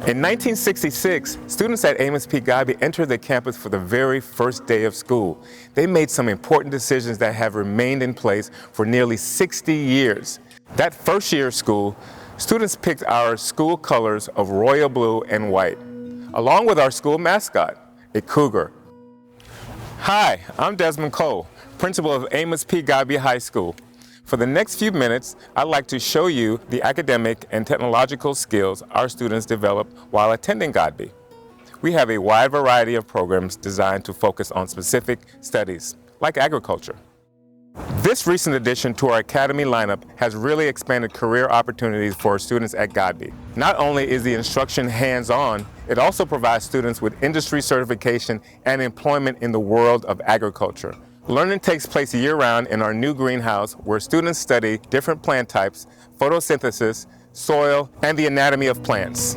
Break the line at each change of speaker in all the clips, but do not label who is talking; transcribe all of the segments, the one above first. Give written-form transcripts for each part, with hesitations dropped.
In 1966, students at Amos P. Godby entered the campus for the very first day of school. They made some important decisions that have remained in place for nearly 60 years. That first year of school, students picked our school colors of royal blue and white, along with our school mascot, a cougar. Hi, I'm Desmond Cole, principal of Amos P. Godby High School. For the next few minutes, I'd like to show you the academic and technological skills our students develop while attending Godby. We have a wide variety of programs designed to focus on specific studies, like agriculture. This recent addition to our academy lineup has really expanded career opportunities for students at Godby. Not only is the instruction hands-on, it also provides students with industry certification and employment in the world of agriculture. Learning takes place year-round in our new greenhouse where students study different plant types, photosynthesis, soil, and the anatomy of plants.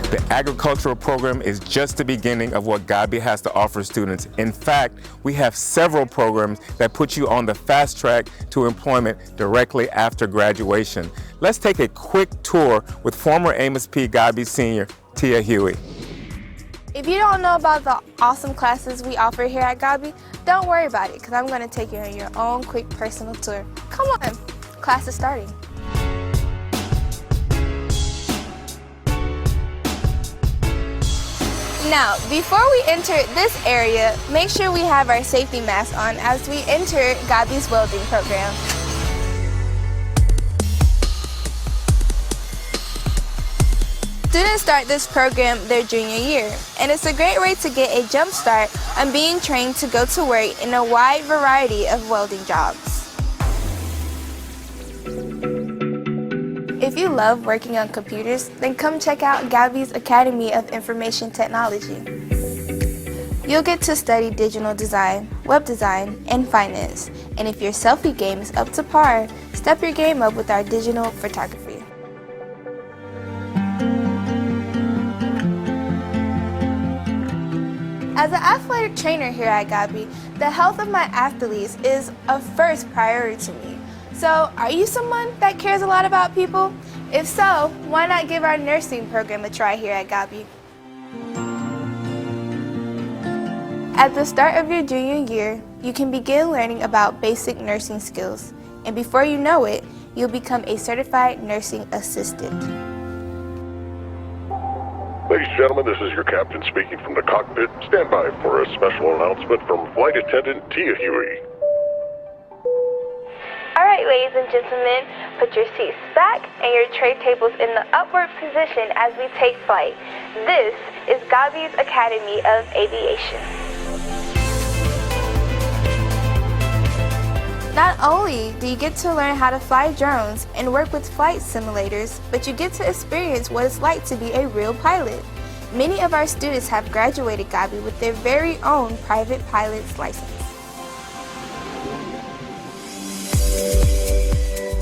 The agricultural program is just the beginning of what Godby has to offer students. In fact, we have several programs that put you on the fast track to employment directly after graduation. Let's take a quick tour with former Amos P. Godby senior, Tia Huey.
If you don't know about the awesome classes we offer here at Godby, don't worry about it, because I'm going to take you on your own quick personal tour. Come on, class is starting. Now, before we enter this area, make sure we have our safety mask on as we enter Godby's welding program. Students start this program their junior year, and it's a great way to get a jump start on being trained to go to work in a wide variety of welding jobs. If you love working on computers, then come check out Godby's Academy of Information Technology. You'll get to study digital design, web design, and finance. And if your selfie game is up to par, step your game up with our digital photography. As an athletic trainer here at Godby, the health of my athletes is a first priority to me. So, are you someone that cares a lot about people? If so, why not give our nursing program a try here at Godby? At the start of your junior year, you can begin learning about basic nursing skills, and before you know it, you'll become a certified nursing assistant.
Ladies and gentlemen, this is your captain speaking from the cockpit. Stand by for a special announcement from Flight Attendant Tia Huey.
All right, ladies and gentlemen, put your seats back and your tray tables in the upward position as we take flight. This is Godby's Academy of Aviation. Not only do you get to learn how to fly drones and work with flight simulators, but you get to experience what it's like to be a real pilot. Many of our students have graduated Godby with their very own private pilot's license.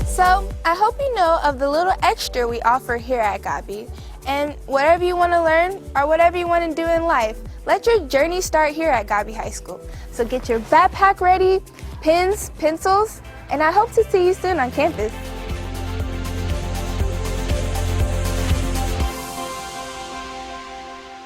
So, I hope you know of the little extra we offer here at Godby. And whatever you want to learn or whatever you want to do in life, let your journey start here at Godby High School. So get your backpack ready, pens, pencils, and I hope to see you soon on campus.